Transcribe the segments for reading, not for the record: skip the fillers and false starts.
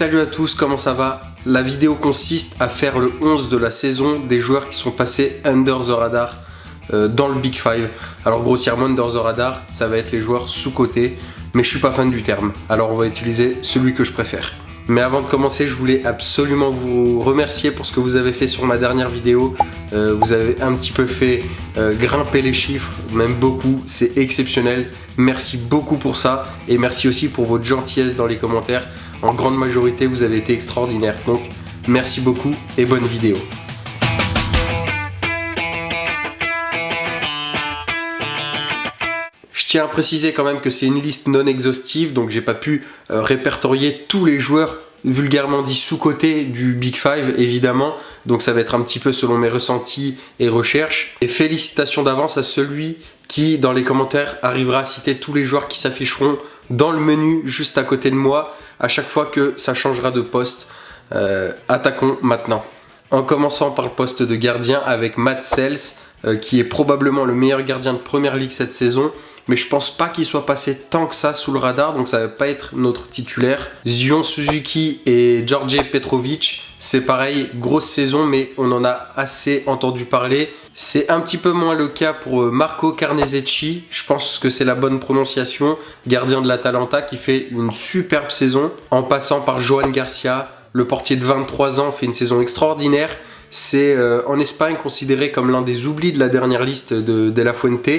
Salut à tous, comment ça va? La vidéo consiste à faire le 11 de la saison des joueurs qui sont passés under the radar dans le Big Five. Alors grossièrement under the radar, ça va être les joueurs sous-cotés, mais je suis pas fan du terme, alors on va utiliser celui que je préfère. Mais avant de commencer, je voulais absolument vous remercier pour ce que vous avez fait sur ma dernière vidéo. Vous avez un petit peu fait grimper les chiffres, même beaucoup, c'est exceptionnel. Merci beaucoup pour ça et merci aussi pour votre gentillesse dans les commentaires. En grande majorité, vous avez été extraordinaire. Donc, merci beaucoup et bonne vidéo. Je tiens à préciser quand même que c'est une liste non exhaustive, donc j'ai pas pu répertorier tous les joueurs vulgairement dit sous-cotés du Big Five, évidemment. Donc ça va être un petit peu selon mes ressentis et recherches. Et félicitations d'avance à celui qui, dans les commentaires, arrivera à citer tous les joueurs qui s'afficheront dans le menu juste à côté de moi à chaque fois que ça changera de poste. Attaquons maintenant. En commençant par le poste de gardien avec Matt Sells, qui est probablement le meilleur gardien de Première Ligue cette saison. Mais je pense pas qu'il soit passé tant que ça sous le radar, donc ça va pas être notre titulaire. Zion Suzuki et Djordje Petrovic, c'est pareil, grosse saison, mais on en a assez entendu parler. C'est un petit peu moins le cas pour Marco Carnesecchi, je pense que c'est la bonne prononciation, gardien de l'Atalanta qui fait une superbe saison, en passant par Johan Garcia, le portier de 23 ans, fait une saison extraordinaire. C'est en Espagne considéré comme l'un des oublis de la dernière liste de La Fuente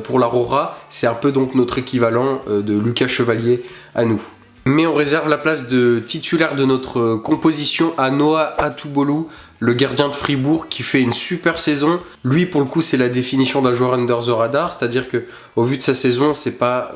pour l'Aurora. C'est un peu donc notre équivalent de Lucas Chevalier à nous. Mais on réserve la place de titulaire de notre composition à Noah Atubolou, le gardien de Fribourg qui fait une super saison. Lui pour le coup c'est la définition d'un joueur under the radar, c'est-à-dire que au vu de sa saison c'est pas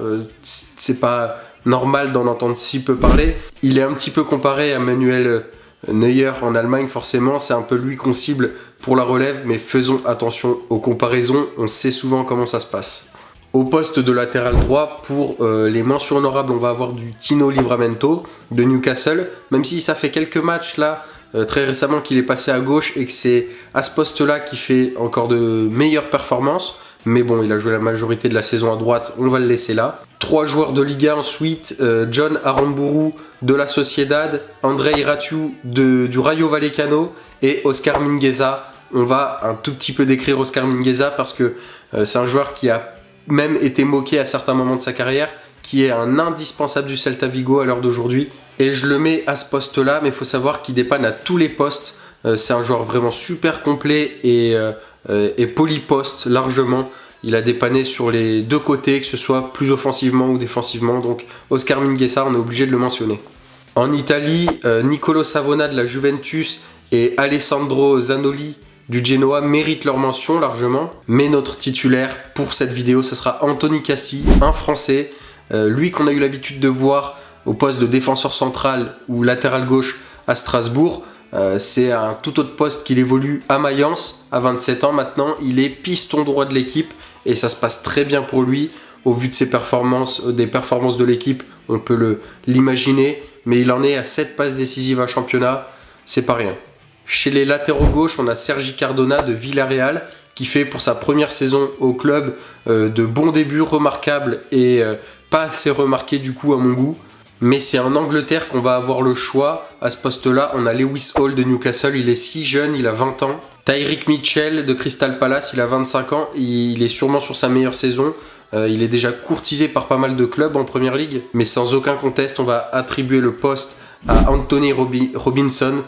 normal d'en entendre si peu parler. Il est un petit peu comparé à Manuel Neuer en Allemagne, forcément, c'est un peu lui qu'on cible pour la relève, mais faisons attention aux comparaisons, on sait souvent comment ça se passe. Au poste de latéral droit, pour les mentions honorables, on va avoir du Tino Livramento de Newcastle, même si ça fait quelques matchs là, très récemment qu'il est passé à gauche et que c'est à ce poste-là qu'il fait encore de meilleures performances. Mais bon, il a joué la majorité de la saison à droite, on va le laisser là. 3 joueurs de Liga ensuite, John Aramburu de la Sociedad, Andrei Ratiu du Rayo Vallecano et Oscar Mingueza. On va un tout petit peu décrire Oscar Mingueza parce que c'est un joueur qui a même été moqué à certains moments de sa carrière, qui est un indispensable du Celta Vigo à l'heure d'aujourd'hui. Et je le mets à ce poste-là, mais il faut savoir qu'il dépanne à tous les postes. C'est un joueur vraiment super complet et polyposte largement. Il a dépanné sur les deux côtés, que ce soit plus offensivement ou défensivement. Donc Oscar Mingueza, on est obligé de le mentionner. En Italie, Nicolo Savona de la Juventus et Alessandro Zanoli du Genoa méritent leur mention largement. Mais notre titulaire pour cette vidéo, ce sera Anthony Cassi, un Français. Lui qu'on a eu l'habitude de voir au poste de défenseur central ou latéral gauche à Strasbourg. C'est un tout autre poste qu'il évolue à Mayence, à 27 ans maintenant. Il est piston droit de l'équipe et ça se passe très bien pour lui. Au vu de ses performances, des performances de l'équipe, on peut l'imaginer. Mais il en est à 7 passes décisives à championnat, c'est pas rien. Chez les latéraux gauche, on a Sergi Cardona de Villarreal qui fait pour sa première saison au club de bons débuts remarquables et pas assez remarqués du coup à mon goût. Mais c'est en Angleterre qu'on va avoir le choix. À ce poste-là, on a Lewis Hall de Newcastle, il est si jeune, il a 20 ans. Tyreek Mitchell de Crystal Palace, il a 25 ans, il est sûrement sur sa meilleure saison. Il est déjà courtisé par pas mal de clubs en Première Ligue. Mais sans aucun conteste, on va attribuer le poste à Anthony Robinson.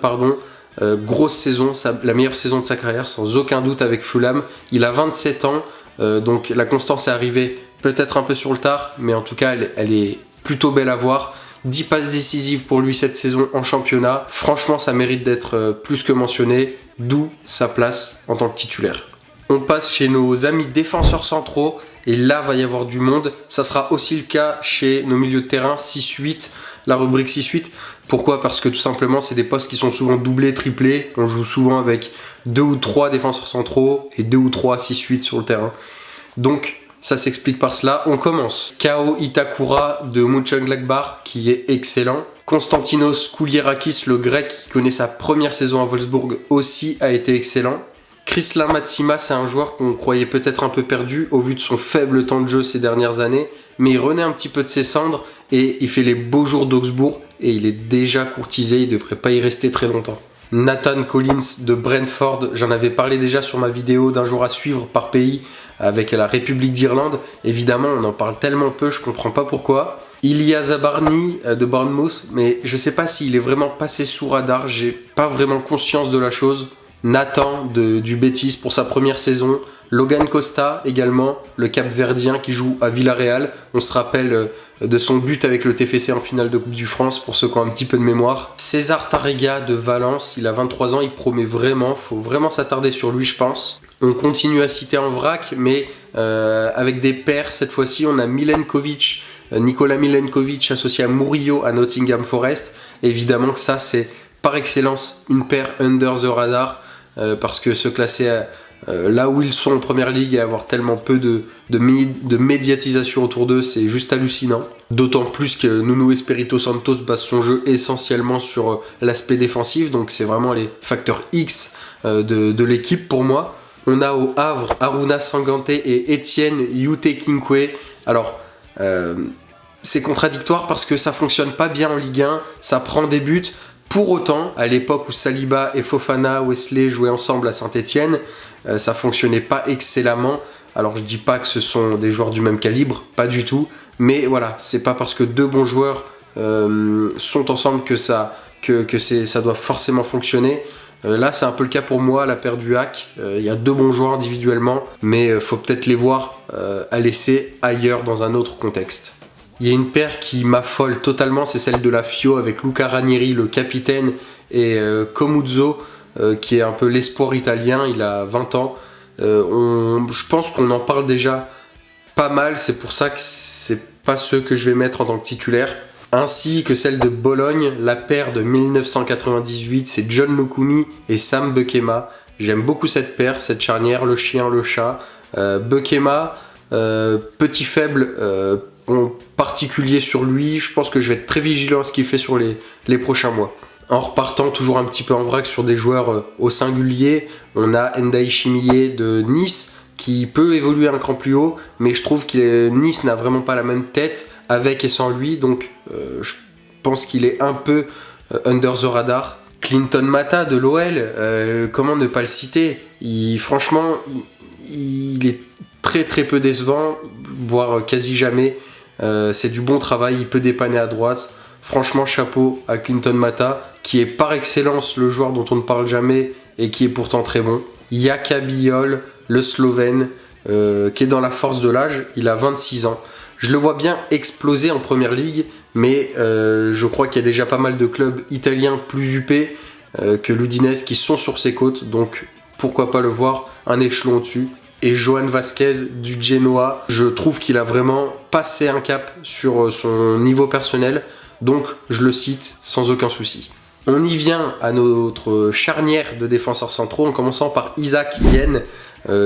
Grosse saison, la meilleure saison de sa carrière, sans aucun doute avec Fulham. Il a 27 ans, donc la constance est arrivée peut-être un peu sur le tard, mais en tout cas, elle est plutôt belle à voir. 10 passes décisives pour lui cette saison en championnat. Franchement, ça mérite d'être plus que mentionné, d'où sa place en tant que titulaire. On passe chez nos amis défenseurs centraux, et là, va y avoir du monde. Ça sera aussi le cas chez nos milieux de terrain, 6-8, la rubrique 6-8. Pourquoi? Parce que tout simplement, c'est des postes qui sont souvent doublés, triplés. On joue souvent avec 2 ou 3 défenseurs centraux et 2 ou 3 6-8 sur le terrain. Donc, ça s'explique par cela. On commence. Kao Itakura de Mönchengladbach qui est excellent. Konstantinos Kouliarakis, le grec qui connaît sa première saison à Wolfsburg, aussi a été excellent. Krislan Matsima, c'est un joueur qu'on croyait peut-être un peu perdu au vu de son faible temps de jeu ces dernières années, mais il renaît un petit peu de ses cendres et il fait les beaux jours d'Augsbourg et il est déjà courtisé, il devrait pas y rester très longtemps. Nathan Collins de Brentford, j'en avais parlé déjà sur ma vidéo d'un jour à suivre par pays avec la République d'Irlande. Évidemment, on en parle tellement peu, je comprends pas pourquoi. Ilya Zabarny de Bournemouth, mais je sais pas s'il est vraiment passé sous radar, j'ai pas vraiment conscience de la chose. Nathan du Betis pour sa première saison. Logan Costa également, le Cap-Verdien qui joue à Villarreal. On se rappelle de son but avec le TFC en finale de Coupe du France pour ceux qui ont un petit peu de mémoire. César Tarrega de Valence, il a 23 ans, il promet vraiment, faut vraiment s'attarder sur lui je pense. On continue à citer en vrac, mais avec des pairs cette fois-ci, on a Nicolas Milenkovic associé à Murillo à Nottingham Forest. Évidemment que ça c'est par excellence une paire under the radar parce que se classer là où ils sont en première ligue et avoir tellement peu de médiatisation autour d'eux, c'est juste hallucinant. D'autant plus que Nuno Espirito Santos base son jeu essentiellement sur l'aspect défensif, donc c'est vraiment les facteurs X de l'équipe pour moi. On a au Havre Aruna Sangante et Etienne Yute Kinkwe. Alors, c'est contradictoire parce que ça fonctionne pas bien en Ligue 1, ça prend des buts. Pour autant, à l'époque où Saliba et Fofana, Wesley jouaient ensemble à Saint-Etienne, ça fonctionnait pas excellemment. Alors je dis pas que ce sont des joueurs du même calibre, pas du tout. Mais voilà, c'est pas parce que deux bons joueurs sont ensemble que ça doit forcément fonctionner. Là, c'est un peu le cas pour moi, la paire du Hack. Il y a deux bons joueurs individuellement, mais faut peut-être les voir à l'essai ailleurs dans un autre contexte. Il y a une paire qui m'affole totalement, c'est celle de la Fio avec Luca Ranieri, le capitaine, et Comuzzo, qui est un peu l'espoir italien, il a 20 ans. Je pense qu'on en parle déjà pas mal, c'est pour ça que c'est pas ceux que je vais mettre en tant que titulaire. Ainsi que celle de Bologne, la paire de 1998, c'est John Lukumi et Sam Bekema. J'aime beaucoup cette paire, cette charnière, le chien, le chat. Bekema, petit faible, en particulier sur lui, je pense que je vais être très vigilant à ce qu'il fait sur les prochains mois. En repartant toujours un petit peu en vrac sur des joueurs au singulier, on a Ndai Chimie de Nice qui peut évoluer un cran plus haut, mais je trouve que Nice n'a vraiment pas la même tête avec et sans lui, donc je pense qu'il est un peu under the radar. Clinton Mata de l'OL, comment ne pas le citer, franchement, il est très très peu décevant, voire quasi jamais. C'est du bon travail, il peut dépanner à droite. Franchement, chapeau à Clinton Mata, qui est par excellence le joueur dont on ne parle jamais et qui est pourtant très bon. Jaka Bijol, le Slovène, qui est dans la force de l'âge, il a 26 ans. Je le vois bien exploser en première ligue, mais je crois qu'il y a déjà pas mal de clubs italiens plus huppés que l'Udinese qui sont sur ses côtes, donc pourquoi pas le voir un échelon au-dessus. Et Johan Vasquez du Genoa, je trouve qu'il a vraiment passé un cap sur son niveau personnel, donc je le cite sans aucun souci. On y vient à notre charnière de défenseurs centraux en commençant par Isaac Yen.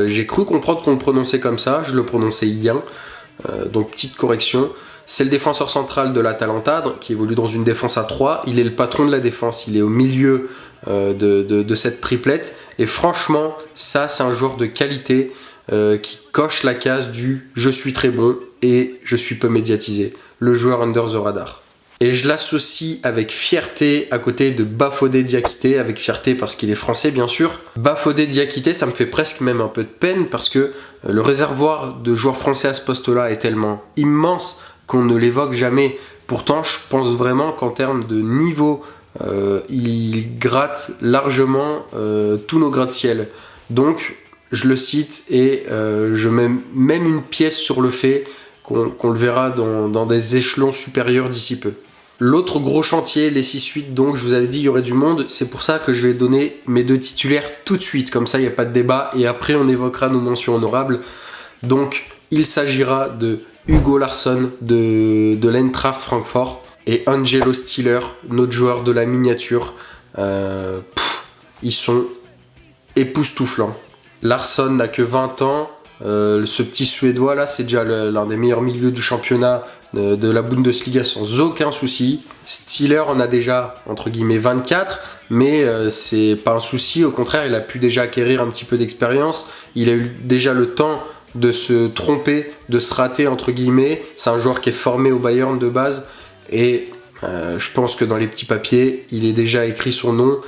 J'ai cru comprendre qu'on le prononçait comme ça, je le prononçais Yen, donc petite correction. C'est le défenseur central de l'Atalanta qui évolue dans une défense à 3. Il est le patron de la défense, il est au milieu de cette triplette. Et franchement, ça c'est un joueur de qualité qui coche la case du « je suis très bon et je suis peu médiatisé », le joueur under the radar. Et je l'associe avec fierté à côté de Bafodé Diakité, avec fierté parce qu'il est français bien sûr. Bafodé Diakité, ça me fait presque même un peu de peine parce que le réservoir de joueurs français à ce poste-là est tellement immense qu'on ne l'évoque jamais. Pourtant, je pense vraiment qu'en termes de niveau, il gratte largement tous nos gratte-ciel. Donc, je le cite et je mets même une pièce sur le fait qu'on le verra dans des échelons supérieurs d'ici peu. L'autre gros chantier, les 6-8, donc je vous avais dit il y aurait du monde, c'est pour ça que je vais donner mes deux titulaires tout de suite, comme ça il n'y a pas de débat et après on évoquera nos mentions honorables. Donc il s'agira de Hugo Larsson de l'Eintracht Francfort et Angelo Stiller, notre joueur de la miniature. Ils sont époustouflants. Larsson n'a que 20 ans, ce petit Suédois là c'est déjà l'un des meilleurs milieux du championnat de la Bundesliga sans aucun souci. Stiller en a déjà entre guillemets 24, mais c'est pas un souci, au contraire il a pu déjà acquérir un petit peu d'expérience, il a eu déjà le temps de se tromper, de se rater entre guillemets. C'est un joueur qui est formé au Bayern de base et je pense que dans les petits papiers, il est déjà écrit son nom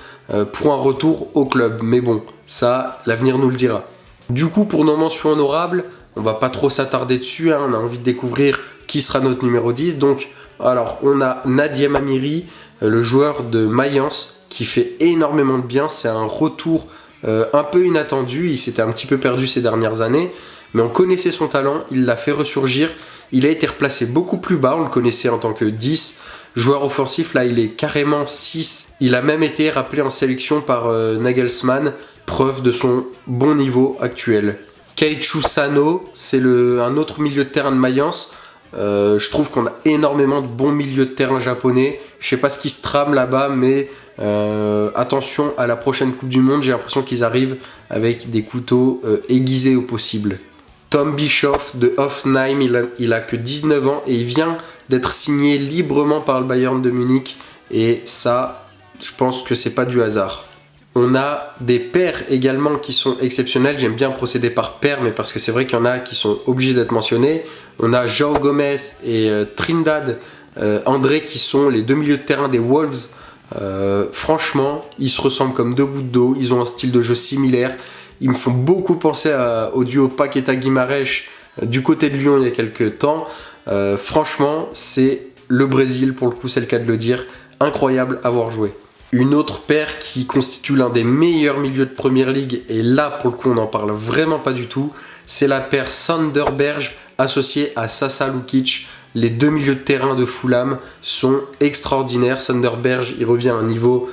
pour un retour au club. Mais bon, ça, l'avenir nous le dira. Du coup, pour nos mentions honorables, on va pas trop s'attarder dessus, hein, on a envie de découvrir qui sera notre numéro 10. Donc, alors, on a Nadim Amiri, le joueur de Mayence, qui fait énormément de bien. C'est un retour un peu inattendu, il s'était un petit peu perdu ces dernières années, mais on connaissait son talent, il l'a fait ressurgir. Il a été replacé beaucoup plus bas, on le connaissait en tant que 10. Joueur offensif, là il est carrément 6. Il a même été rappelé en sélection par Nagelsmann, preuve de son bon niveau actuel. Keiichi Sano, c'est un autre milieu de terrain de Mayence. Je trouve qu'on a énormément de bons milieux de terrain japonais. Je sais pas ce qui se trame là-bas, mais attention à la prochaine Coupe du Monde, j'ai l'impression qu'ils arrivent avec des couteaux aiguisés au possible. Tom Bischoff de Hoffenheim, il a que 19 ans et il vient d'être signé librement par le Bayern de Munich. Et ça, je pense que c'est pas du hasard. On a des paires également qui sont exceptionnels. J'aime bien procéder par paires, mais parce que c'est vrai qu'il y en a qui sont obligés d'être mentionnés. On a João Gomez et Trindade André qui sont les deux milieux de terrain des Wolves. Franchement, ils se ressemblent comme deux gouttes d'eau. Ils ont un style de jeu similaire. Ils me font beaucoup penser au duo Paqueta-Guimarães du côté de Lyon il y a quelques temps. Franchement, c'est le Brésil, pour le coup, c'est le cas de le dire. Incroyable à voir jouer. Une autre paire qui constitue l'un des meilleurs milieux de Première Ligue, et là, pour le coup, on n'en parle vraiment pas du tout, c'est la paire Sander-Berge associée à Sasa Lukic. Les deux milieux de terrain de Fulham sont extraordinaires. Sander-Berge, il revient à un niveau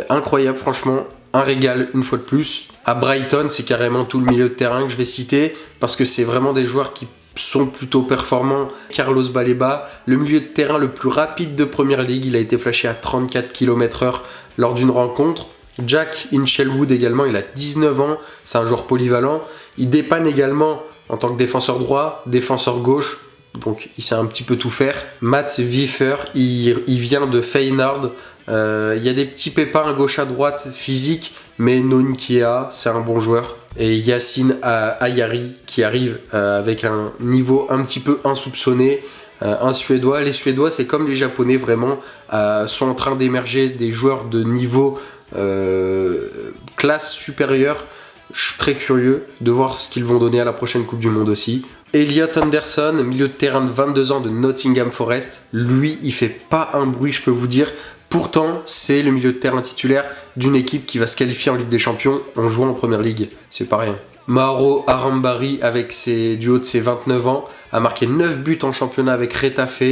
incroyable, franchement, un régal une fois de plus. À Brighton, c'est carrément tout le milieu de terrain que je vais citer, parce que c'est vraiment des joueurs qui sont plutôt performants. Carlos Baleba, le milieu de terrain le plus rapide de Première Ligue, il a été flashé à 34 km/h lors d'une rencontre. Jack Hinchelwood également, il a 19 ans, c'est un joueur polyvalent. Il dépanne également en tant que défenseur droit, défenseur gauche, donc il sait un petit peu tout faire. Mats Wiefer, il vient de Feyenoord. Il y a des petits pépins à gauche à droite physique, mais Nonkia, c'est un bon joueur. Et Yacine Ayari qui arrive avec un niveau un petit peu insoupçonné, un Suédois. Les Suédois, c'est comme les Japonais, vraiment, sont en train d'émerger des joueurs de niveau classe supérieure. Je suis très curieux de voir ce qu'ils vont donner à la prochaine Coupe du Monde aussi. Elliot Anderson, milieu de terrain de 22 ans de Nottingham Forest. Lui, il fait pas un bruit, je peux vous dire. Pourtant, c'est le milieu de terrain titulaire d'une équipe qui va se qualifier en Ligue des Champions en jouant en Première Ligue. C'est pas rien. Mauro Arambari, du haut de ses 29 ans, a marqué 9 buts en championnat avec Retafe.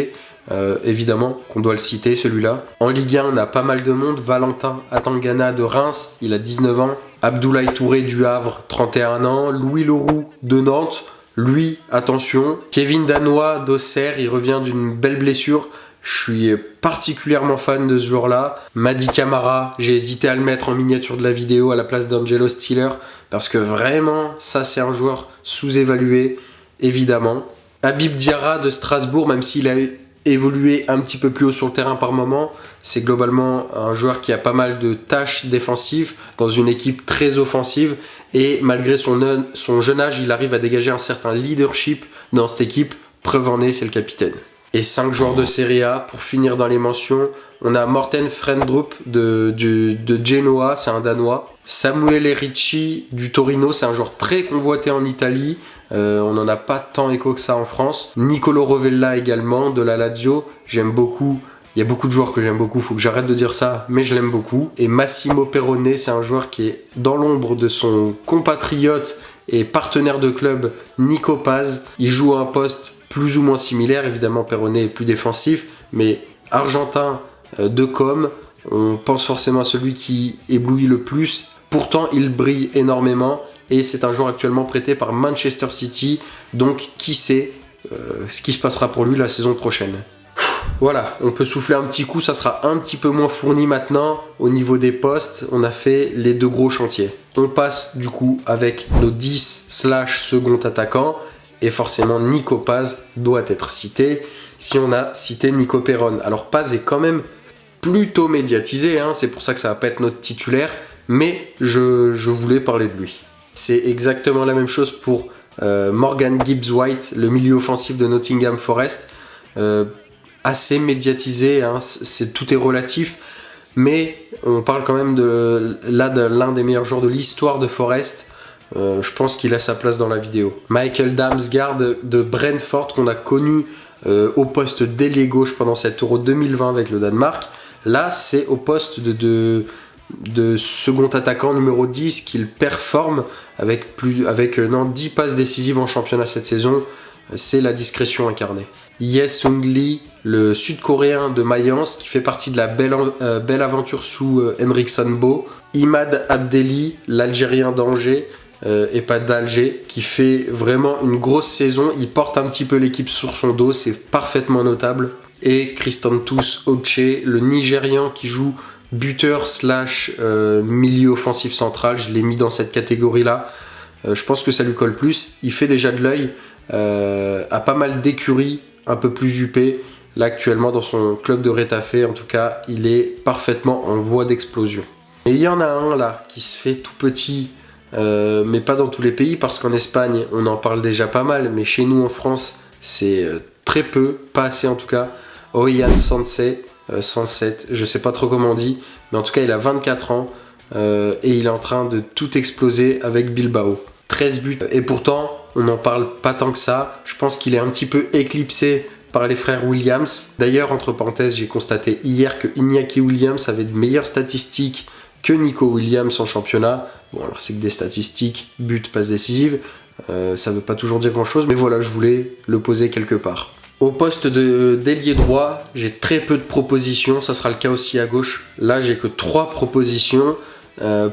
Évidemment qu'on doit le citer, celui-là. En Ligue 1, on a pas mal de monde. Valentin Atangana de Reims, il a 19 ans. Abdoulaye Touré du Havre, 31 ans. Louis Leroux de Nantes, lui, attention. Kevin Danois d'Auxerre, il revient d'une belle blessure. Je suis particulièrement fan de ce joueur-là. Mady Camara, j'ai hésité à le mettre en miniature de la vidéo à la place d'Angelo Stiller, parce que vraiment, ça c'est un joueur sous-évalué, évidemment. Habib Diarra de Strasbourg, même s'il a évolué un petit peu plus haut sur le terrain par moment, c'est globalement un joueur qui a pas mal de tâches défensives dans une équipe très offensive, et malgré son jeune âge, il arrive à dégager un certain leadership dans cette équipe. Preuve en est, c'est le capitaine. Et 5 joueurs de Serie A, pour finir dans les mentions, on a Morten Frendrup de Genoa, c'est un Danois. Samuel Ricci du Torino, c'est un joueur très convoité en Italie. On n'en a pas tant écho que ça en France. Nicolo Rovella également, de la Lazio, j'aime beaucoup. Il y a beaucoup de joueurs que j'aime beaucoup, faut que j'arrête de dire ça, mais je l'aime beaucoup. Et Massimo Perrone, c'est un joueur qui est dans l'ombre de son compatriote et partenaire de club Nico Paz. Il joue à un poste plus ou moins similaire, évidemment Perrone est plus défensif, mais argentin de com, on pense forcément à celui qui éblouit le plus. Pourtant, il brille énormément et c'est un joueur actuellement prêté par Manchester City, donc qui sait ce qui se passera pour lui la saison prochaine. Voilà, on peut souffler un petit coup, ça sera un petit peu moins fourni maintenant au niveau des postes. On a fait les deux gros chantiers. On passe du coup avec nos 10/second attaquants. Et forcément, Nico Paz doit être cité si on a cité Nico Peron. Alors Paz est quand même plutôt médiatisé, hein, c'est pour ça que ça va pas être notre titulaire, mais je voulais parler de lui. C'est exactement la même chose pour Morgan Gibbs-White, le milieu offensif de Nottingham Forest, assez médiatisé, hein, tout est relatif, mais on parle quand même de l'un des meilleurs joueurs de l'histoire de Forest. Je pense qu'il a sa place dans la vidéo. Michael Damsgaard de Brentford, qu'on a connu au poste d'ailier gauche pendant cet Euro 2020 avec le Danemark. Là, c'est au poste de second attaquant numéro 10 qu'il performe avec 10 passes décisives en championnat cette saison. C'est la discrétion incarnée. Ye Sung Lee, le sud-coréen de Mayence, qui fait partie de la belle aventure sous Henrik Sanbo. Imad Abdelli, l'Algérien d'Angers, et pas d'Alger, qui fait vraiment une grosse saison. Il porte un petit peu l'équipe sur son dos, c'est parfaitement notable. Et Christantus Oche, le Nigérian qui joue buteur / milieu offensif central. Je l'ai mis dans cette catégorie-là. Je pense que ça lui colle plus. Il fait déjà de l'œil à pas mal d'écuries un peu plus huppées. Là, actuellement, dans son club de Retafe, en tout cas, il est parfaitement en voie d'explosion. Et il y en a un là qui se fait tout petit, mais pas dans tous les pays, parce qu'en Espagne, on en parle déjà pas mal, mais chez nous en France, c'est très peu, pas assez en tout cas. Oyan Sanset, je sais pas trop comment on dit, mais en tout cas, il a 24 ans et il est en train de tout exploser avec Bilbao. 13 buts, et pourtant, on n'en parle pas tant que ça. Je pense qu'il est un petit peu éclipsé par les frères Williams. D'ailleurs, entre parenthèses, j'ai constaté hier que Iñaki Williams avait de meilleures statistiques que Nico Williams en championnat. Bon, alors c'est que des statistiques, buts, passes décisives, ça veut pas toujours dire grand chose, mais voilà, je voulais le poser quelque part. Au poste d'ailier droit, j'ai très peu de propositions, ça sera le cas aussi à gauche. Là, j'ai que 3 propositions.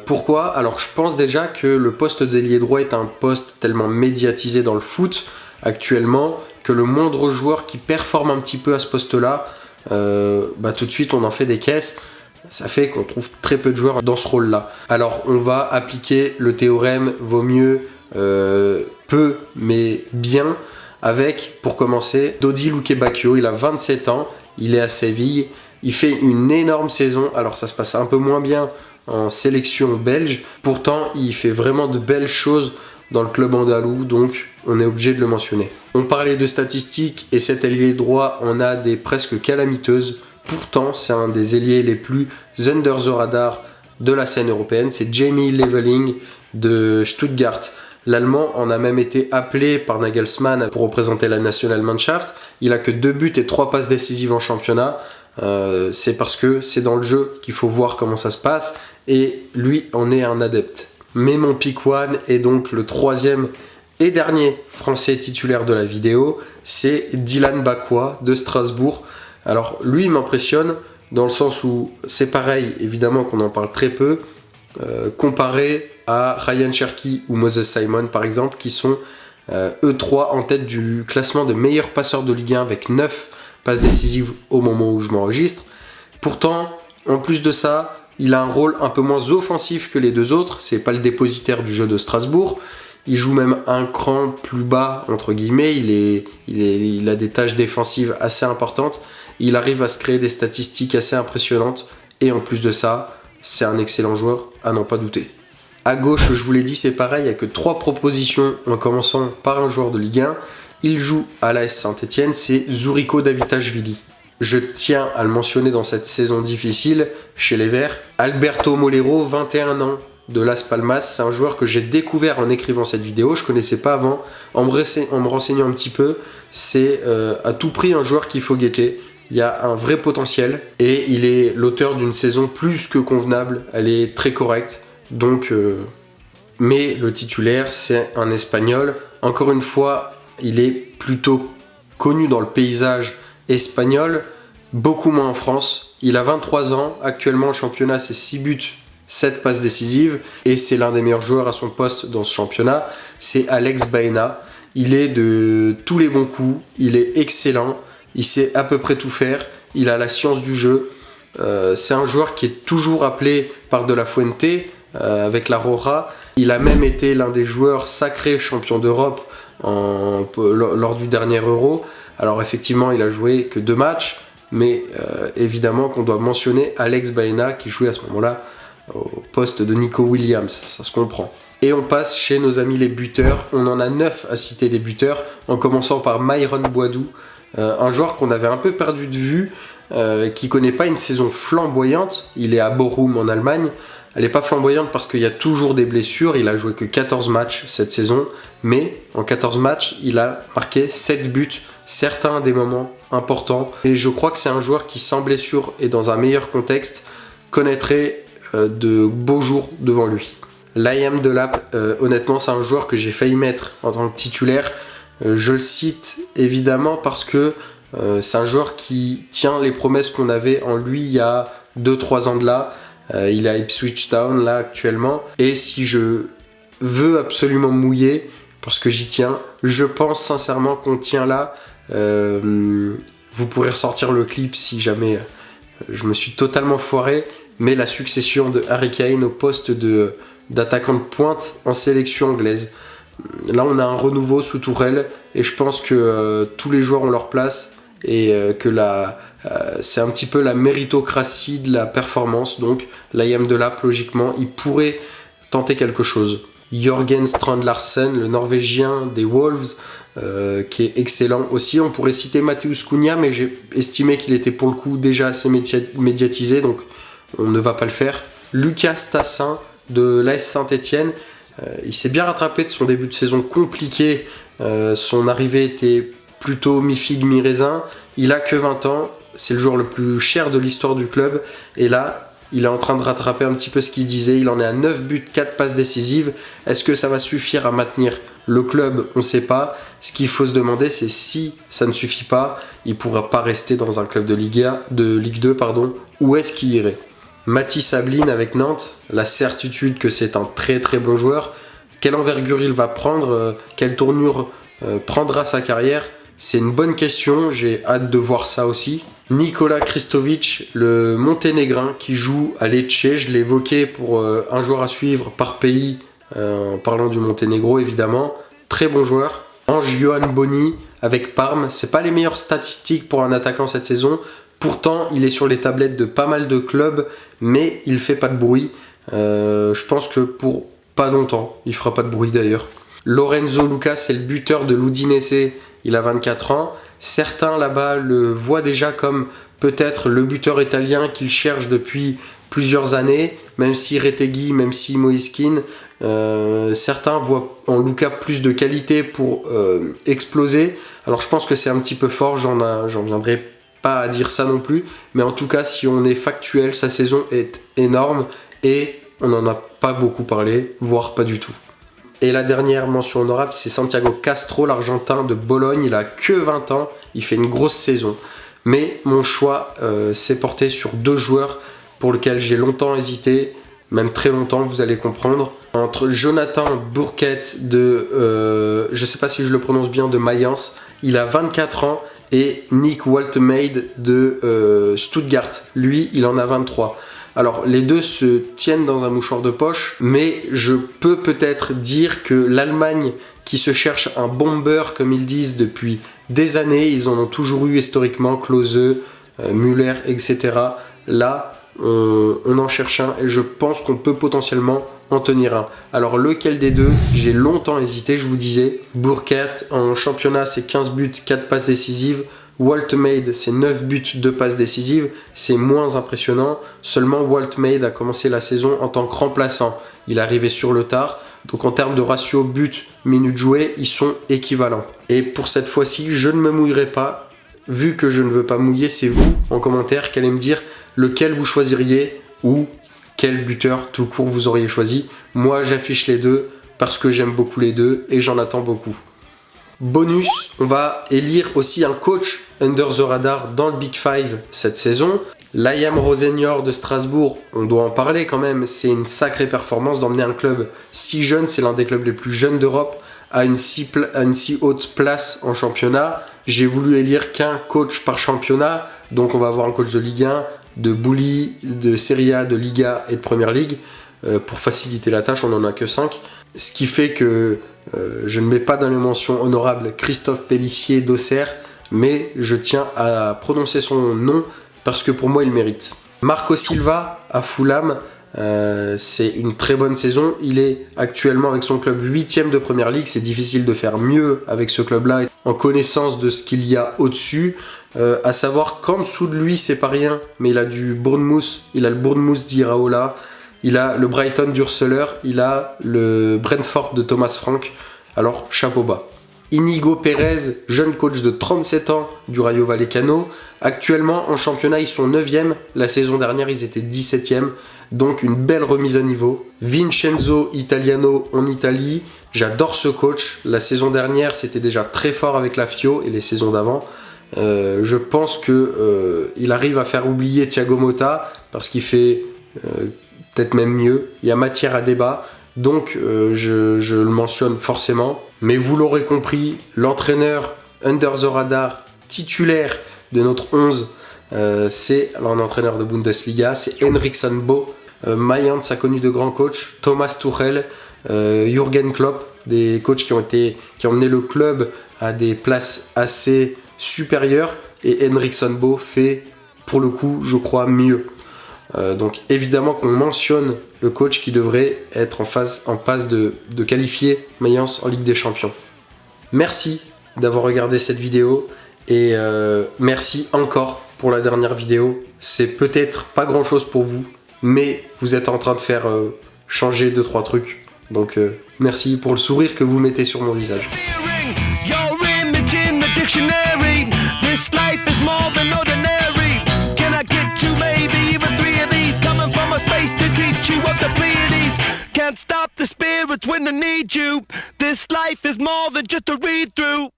Pourquoi ? Alors, je pense déjà que le poste d'ailier droit est un poste tellement médiatisé dans le foot actuellement que le moindre joueur qui performe un petit peu à ce poste-là, tout de suite on en fait des caisses. Ça fait qu'on trouve très peu de joueurs dans ce rôle-là. Alors on va appliquer le théorème vaut mieux peu mais bien avec, pour commencer, Dodi Luque-Bacchio. Il a 27 ans, il est à Séville, il fait une énorme saison. Alors ça se passe un peu moins bien en sélection belge, pourtant il fait vraiment de belles choses dans le club andalou, donc on est obligé de le mentionner. On parlait de statistiques et cet ailier droit en a des presque calamiteuses. Pourtant, c'est un des ailiers les plus under the radar de la scène européenne. C'est Jamie Leveling de Stuttgart. L'Allemand en a même été appelé par Nagelsmann pour représenter la Nationalmannschaft. Il a que 2 buts et 3 passes décisives en championnat. C'est parce que c'est dans le jeu qu'il faut voir comment ça se passe. Et lui en est un adepte. Mais mon pick one est donc le 3e et dernier français titulaire de la vidéo. C'est Dylan Bakwa de Strasbourg. Alors lui il m'impressionne dans le sens où c'est pareil, évidemment qu'on en parle très peu, comparé à Ryan Cherki ou Moses Simon par exemple, qui sont eux 3 en tête du classement de meilleurs passeurs de Ligue 1 avec 9 passes décisives au moment où je m'enregistre. Pourtant, en plus de ça, il a un rôle un peu moins offensif que les 2 autres, c'est pas le dépositaire du jeu de Strasbourg. Il joue même un cran plus bas, entre guillemets, il a des tâches défensives assez importantes. Il arrive à se créer des statistiques assez impressionnantes. Et en plus de ça, c'est un excellent joueur, à n'en pas douter. À gauche, je vous l'ai dit, c'est pareil, il n'y a que 3 propositions en commençant par un joueur de Ligue 1. Il joue à l'AS Saint-Etienne, c'est Zuriko Davitashvili. Je tiens à le mentionner dans cette saison difficile chez les Verts. Alberto Molero, 21 ans, de Las Palmas, c'est un joueur que j'ai découvert en écrivant cette vidéo, je ne connaissais pas avant. En me renseignant un petit peu, c'est à tout prix un joueur qu'il faut guetter. Il y a un vrai potentiel et il est l'auteur d'une saison plus que convenable, elle est très correcte. Donc, mais le titulaire, c'est un Espagnol. Encore une fois, il est plutôt connu dans le paysage espagnol, beaucoup moins en France. Il a 23 ans, actuellement en championnat, c'est 6 buts, 7 passes décisives et c'est l'un des meilleurs joueurs à son poste dans ce championnat. C'est Alex Baena. Il est de tous les bons coups, il est excellent. Il sait à peu près tout faire, il a la science du jeu. C'est un joueur qui est toujours appelé par De La Fuente avec la Roja. Il a même été l'un des joueurs sacrés champions d'Europe lors du dernier Euro. Alors effectivement, il a joué que 2 matchs, mais évidemment qu'on doit mentionner Alex Baena qui jouait à ce moment-là au poste de Nico Williams, ça se comprend. Et on passe chez nos amis les buteurs. On en a 9 à citer des buteurs, en commençant par Myron Boadou, un joueur qu'on avait un peu perdu de vue, qui connaît pas une saison flamboyante. Il est à Bochum en Allemagne. Elle n'est pas flamboyante parce qu'il y a toujours des blessures. Il a joué que 14 matchs cette saison, mais en 14 matchs, il a marqué 7 buts, certains à des moments importants. Et je crois que c'est un joueur qui, sans blessure et dans un meilleur contexte, connaîtrait de beaux jours devant lui. Liam Delap, honnêtement, c'est un joueur que j'ai failli mettre en tant que titulaire. Je le cite évidemment parce que c'est un joueur qui tient les promesses qu'on avait en lui il y a 2-3 ans de là. Il est à Ipswich Town là actuellement. Et si je veux absolument mouiller, parce que j'y tiens, je pense sincèrement qu'on tient là. Vous pourrez ressortir le clip si jamais je me suis totalement foiré. Mais la succession de Harry Kane au poste d'attaquant de pointe en sélection anglaise. Là, on a un renouveau sous Tourelle et je pense que tous les joueurs ont leur place et que c'est un petit peu la méritocratie de la performance. Donc, Liam Delap, logiquement, il pourrait tenter quelque chose. Jørgen Strand Larsen, le Norvégien des Wolves, qui est excellent aussi. On pourrait citer Matheus Cunha, mais j'ai estimé qu'il était pour le coup déjà assez médiatisé, donc on ne va pas le faire. Lucas Tassin de l'AS Saint-Etienne, il s'est bien rattrapé de son début de saison compliqué. Son arrivée était plutôt mi-figue, mi-raisin. Il a que 20 ans, c'est le joueur le plus cher de l'histoire du club. Et là, il est en train de rattraper un petit peu ce qui se disait. Il en est à 9 buts, 4 passes décisives. Est-ce que ça va suffire à maintenir le club? On ne sait pas. Ce qu'il faut se demander, c'est si ça ne suffit pas, il ne pourra pas rester dans un club de Ligue 2. Où est-ce qu'il irait? Mathis Ablin avec Nantes, la certitude que c'est un très très bon joueur. Quelle envergure il va prendre, quelle tournure prendra sa carrière? C'est une bonne question, j'ai hâte de voir ça aussi. Nikola Kristovic, le Monténégrin qui joue à Lecce, je l'ai évoqué pour un joueur à suivre par pays, en parlant du Monténégro évidemment. Très bon joueur. Ange Johan Boni avec Parme, c'est pas les meilleures statistiques pour un attaquant cette saison. Pourtant, il est sur les tablettes de pas mal de clubs, mais il fait pas de bruit. Je pense que pour pas longtemps, il fera pas de bruit d'ailleurs. Lorenzo Lucas, c'est le buteur de l'Udinese, il a 24 ans. Certains là-bas le voient déjà comme peut-être le buteur italien qu'il cherche depuis plusieurs années, même si Retegui, même si Moiskin. Certains voient en Lucas plus de qualité pour exploser. Alors je pense que c'est un petit peu fort, j'en viendrai pas à dire ça non plus, mais en tout cas si on est factuel, sa saison est énorme et on n'en a pas beaucoup parlé, voire pas du tout. Et la dernière mention honorable, c'est Santiago Castro, l'Argentin de Bologne. Il a que 20 ans, il fait une grosse saison. Mais mon choix s'est porté sur 2 joueurs pour lesquels j'ai longtemps hésité, même très longtemps, vous allez comprendre. Entre Jonathan Burkett de, je sais pas si je le prononce bien, de Mayence, il a 24 ans, et Nick Woltemade de Stuttgart, lui, il en a 23. Alors, les deux se tiennent dans un mouchoir de poche, mais je peux peut-être dire que l'Allemagne, qui se cherche un bomber, comme ils disent, depuis des années, ils en ont toujours eu historiquement, Klose, Müller, etc. Là, on en cherche un, et je pense qu'on peut potentiellement en tenir un. Alors, lequel des deux? J'ai longtemps hésité, je vous disais. Burkett, en championnat, c'est 15 buts, 4 passes décisives. Woltemade, c'est 9 buts, 2 passes décisives, c'est moins impressionnant. Seulement Woltemade a commencé la saison en tant que remplaçant. Il est arrivé sur le tard, donc en termes de ratio but, minutes jouées, ils sont équivalents. Et pour cette fois-ci, je ne me mouillerai pas. Vu que je ne veux pas mouiller, c'est vous, en commentaire, qui allez me dire lequel vous choisiriez ou quel buteur tout court vous auriez choisi. Moi, j'affiche les deux parce que j'aime beaucoup les deux et j'en attends beaucoup. Bonus, on va élire aussi un coach under the radar dans le Big Five cette saison. Liam Rosenior de Strasbourg, on doit en parler quand même, c'est une sacrée performance d'emmener un club si jeune, c'est l'un des clubs les plus jeunes d'Europe, à une si haute place en championnat. J'ai voulu élire qu'un coach par championnat, donc on va avoir un coach de Ligue 1, de Bully, de Serie A, de Liga et de Première Ligue. Pour faciliter la tâche, on n'en a que 5. Ce qui fait que je ne mets pas dans les mentions honorables Christophe Pélissier d'Auxerre, mais je tiens à prononcer son nom parce que pour moi il mérite. Marco Silva à Fulham, C'est une très bonne saison. Il est actuellement avec son club 8ème de Première Ligue. C'est difficile de faire mieux avec ce club-là en connaissance de ce qu'il y a au-dessus. À savoir qu'en dessous de lui, c'est pas rien, mais il a du Bournemouth, il a le Bournemouth d'Iraola, il a le Brighton d'Urseler, il a le Brentford de Thomas Frank. Alors, chapeau bas. Inigo Pérez, jeune coach de 37 ans du Rayo Vallecano. Actuellement, en championnat, ils sont 9e. La saison dernière, ils étaient 17e. Donc, une belle remise à niveau. Vincenzo Italiano en Italie. J'adore ce coach. La saison dernière, c'était déjà très fort avec la Fio et les saisons d'avant. Je pense qu'il arrive à faire oublier Thiago Motta parce qu'il fait peut-être même mieux. Il y a matière à débat. Donc, je le mentionne forcément. Mais vous l'aurez compris, l'entraîneur under the radar titulaire de notre 11, c'est un entraîneur de Bundesliga, c'est Henrik Sandbo. Mayence a connu de grands coachs, Thomas Tuchel, Jürgen Klopp, des coachs qui ont mené le club à des places assez supérieures. Et Henrik Sandbo fait, pour le coup, je crois, mieux. Donc évidemment qu'on mentionne le coach qui devrait être en passe de qualifier Mayence en Ligue des Champions. Merci d'avoir regardé cette vidéo et merci encore pour la dernière vidéo. C'est peut-être pas grand chose pour vous, mais vous êtes en train de faire changer 2-3 trucs. Donc merci pour le sourire que vous mettez sur mon visage. Can't stop the spirits when they need you. This life is more than just a read through.